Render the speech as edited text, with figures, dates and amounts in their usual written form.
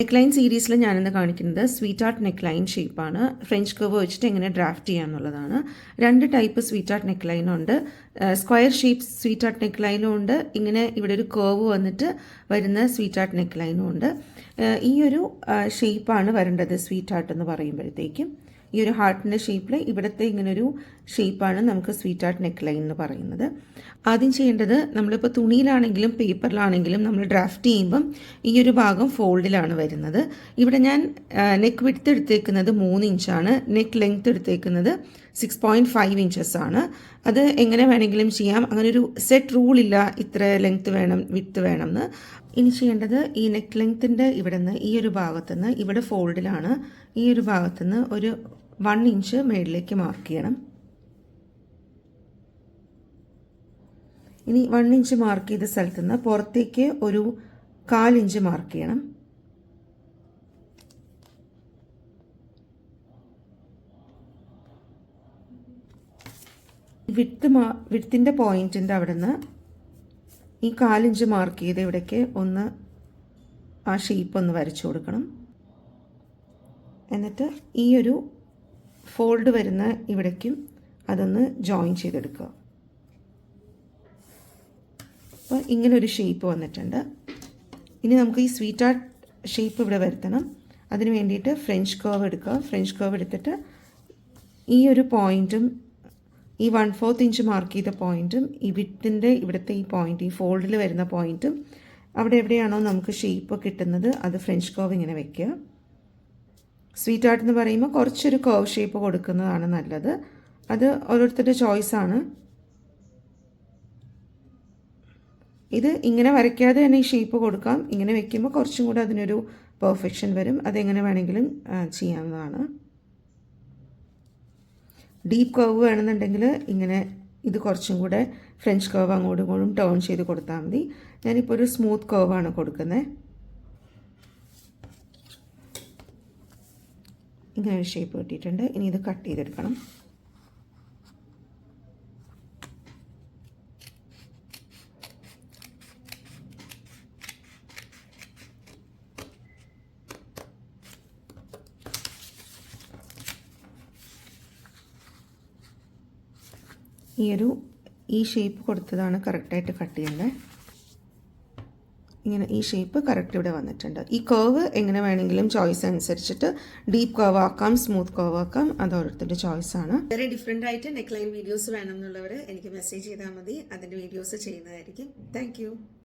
Neckline സീരീസിൽ ഞാനിന്ന് കാണിക്കുന്നത് സ്വീറ്റ് ആർട്ട് നെക്ലൈൻ ഷേപ്പാണ്. ഫ്രഞ്ച് കർവ് വെച്ചിട്ട് എങ്ങനെ ഡ്രാഫ്റ്റ് ചെയ്യാന്നുള്ളതാണ്. 2 ടൈപ്പ് സ്വീറ്റ് ആർട്ട് നെക്ലൈനുണ്ട്. സ്ക്വയർ ഷേപ്പ് സ്വീറ്റ് ആർട്ട് നെക്ലൈനും ഉണ്ട്. ഇങ്ങനെ ഇവിടെ ഒരു കർവ് വന്നിട്ട് വരുന്ന സ്വീറ്റ് ആർട്ട് നെക്ലൈനും ഉണ്ട്. ഈ ഒരു ഷേപ്പാണ് വരേണ്ടത് സ്വീറ്റ് ആർട്ട് എന്ന് പറയുമ്പോഴത്തേക്കും. ഈ ഒരു ഹാർട്ടിൻ്റെ ഷേപ്പിൽ ഇവിടുത്തെ ഇങ്ങനൊരു ഷേപ്പാണ് നമുക്ക് സ്വീറ്റ് ആർട്ട് നെക്ക് ലൈൻ എന്ന് പറയുന്നത്. ആദ്യം ചെയ്യേണ്ടത്, നമ്മളിപ്പോൾ തുണിയിലാണെങ്കിലും പേപ്പറിലാണെങ്കിലും നമ്മൾ ഡ്രാഫ്റ്റ് ചെയ്യുമ്പം ഈ ഒരു ഭാഗം ഫോൾഡിലാണ് വരുന്നത്. ഇവിടെ ഞാൻ നെക്ക് വിഡ്ത്ത് എടുത്തേക്കുന്നത് 3 ഇഞ്ചാണ്. നെക്ക് ലെങ്ത് എടുത്തേക്കുന്നത് 6.5 ഇഞ്ചസ് ആണ്. അത് എങ്ങനെ വേണമെങ്കിലും ചെയ്യാം. അങ്ങനൊരു സെറ്റ് റൂളില്ല ഇത്ര ലെങ്ത്ത് വേണം വിഡ്ത്ത് വേണം എന്ന്. ഇനി ചെയ്യേണ്ടത്, ഈ നെക്ക് ലെങ്ത്തിൻ്റെ ഇവിടെ നിന്ന് ഈ ഒരു ഭാഗത്തുനിന്ന്, ഇവിടെ ഫോൾഡിലാണ്, ഈ ഒരു ഭാഗത്തുനിന്ന് ഒരു 1 ഇഞ്ച് മേളിലേക്ക് മാർക്ക് ചെയ്യണം. ഇനി 1 ഇഞ്ച് മാർക്ക് ചെയ്ത സ്ഥലത്ത് നിന്ന് പുറത്തേക്ക് ഒരു 1/4 ഇഞ്ച് മാർക്ക് ചെയ്യണം. വിഡ്ത്തിൻ്റെ പോയിന്റിൻ്റെ അവിടെ നിന്ന് ഈ 1/4 ഇഞ്ച് മാർക്ക് ചെയ്ത് ഇവിടേക്ക് ഒന്ന് ആ ഷേപ്പ് ഒന്ന് വരച്ചു കൊടുക്കണം. എന്നിട്ട് ഈ ഒരു ഫോൾഡ് വരുന്ന ഇവിടേക്കും അതൊന്ന് ജോയിൻ ചെയ്തെടുക്കുക. അപ്പോൾ ഇങ്ങനൊരു ഷേപ്പ് വന്നിട്ടുണ്ട്. ഇനി നമുക്ക് ഈ സ്വീറ്റ് ആർട്ട് ഷേപ്പ് ഇവിടെ വരുത്തണം. അതിന് വേണ്ടിയിട്ട് ഫ്രഞ്ച് കർവ് എടുക്കുക. ഫ്രഞ്ച് കർവ് എടുത്തിട്ട് ഈ ഒരു പോയിൻറ്റും ഈ 1/4 ഇഞ്ച് മാർക്ക് ചെയ്ത പോയിൻറ്റും ഈ വിഡ്ത്തിൻ്റെ ഇവിടുത്തെ ഈ പോയിൻറ്റ്, ഈ ഫോൾഡിൽ വരുന്ന പോയിൻറ്റും അവിടെ എവിടെയാണോ നമുക്ക് ഷേപ്പ് കിട്ടുന്നത് അത് ഫ്രഞ്ച് കർവ് ഇങ്ങനെ വെക്കുക. സ്വീറ്റ് ആർട്ട് എന്ന് പറയുമ്പോൾ കുറച്ചൊരു കർവ് ഷേപ്പ് കൊടുക്കുന്നതാണ് നല്ലത്. അത് ഓരോരുത്തരുടെ ചോയ്സാണ്. ഇത് ഇങ്ങനെ വരയ്ക്കാതെ തന്നെ ഈ ഷേപ്പ് കൊടുക്കാം. ഇങ്ങനെ വെക്കുമ്പോൾ കുറച്ചും കൂടെ അതിനൊരു പെർഫെക്ഷൻ വരും. അതെങ്ങനെ വേണമെങ്കിലും ചെയ്യാവുന്നതാണ്. ഡീപ്പ് കർവ് വേണമെന്നുണ്ടെങ്കിൽ ഇങ്ങനെ ഇത് കുറച്ചും കൂടെ ഫ്രഞ്ച് കർവ് അങ്ങോട്ടും ഇങ്ങോട്ടും ടേൺ ചെയ്ത് കൊടുത്താൽ മതി. ഞാനിപ്പോൾ ഒരു സ്മൂത്ത് കർവാണ് കൊടുക്കുന്നത്. ഇങ്ങനെ ഒരു ഷേപ്പ് കിട്ടിയിട്ടുണ്ട്. ഇനി ഇത് കട്ട് ചെയ്തെടുക്കണം. ഈ ഷേപ്പ് കൊടുത്തതാണ് കറക്റ്റായിട്ട് കട്ട് ചെയ്യേണ്ടത്. ഇങ്ങനെ ഈ ഷേപ്പ് കറക്റ്റ് ഇവിടെ വന്നിട്ടുണ്ട്. ഈ കർവ് എങ്ങനെ വേണമെങ്കിലും ചോയ്സ് അനുസരിച്ചിട്ട് ഡീപ്പ് കർവ് ആക്കാം, സ്മൂത്ത് കർവ് ആക്കാം. അത് ഓരോരുത്തരുടെ ചോയ്സാണ്. വളരെ ഡിഫറെൻ്റ് ആയിട്ട് നെക്ക് ലൈൻ വീഡിയോസ് വേണമെന്നുള്ളവർ എനിക്ക് മെസ്സേജ് ചെയ്താൽ മതി. അതിൻ്റെ വീഡിയോസ് ചെയ്യുന്നതായിരിക്കും. താങ്ക്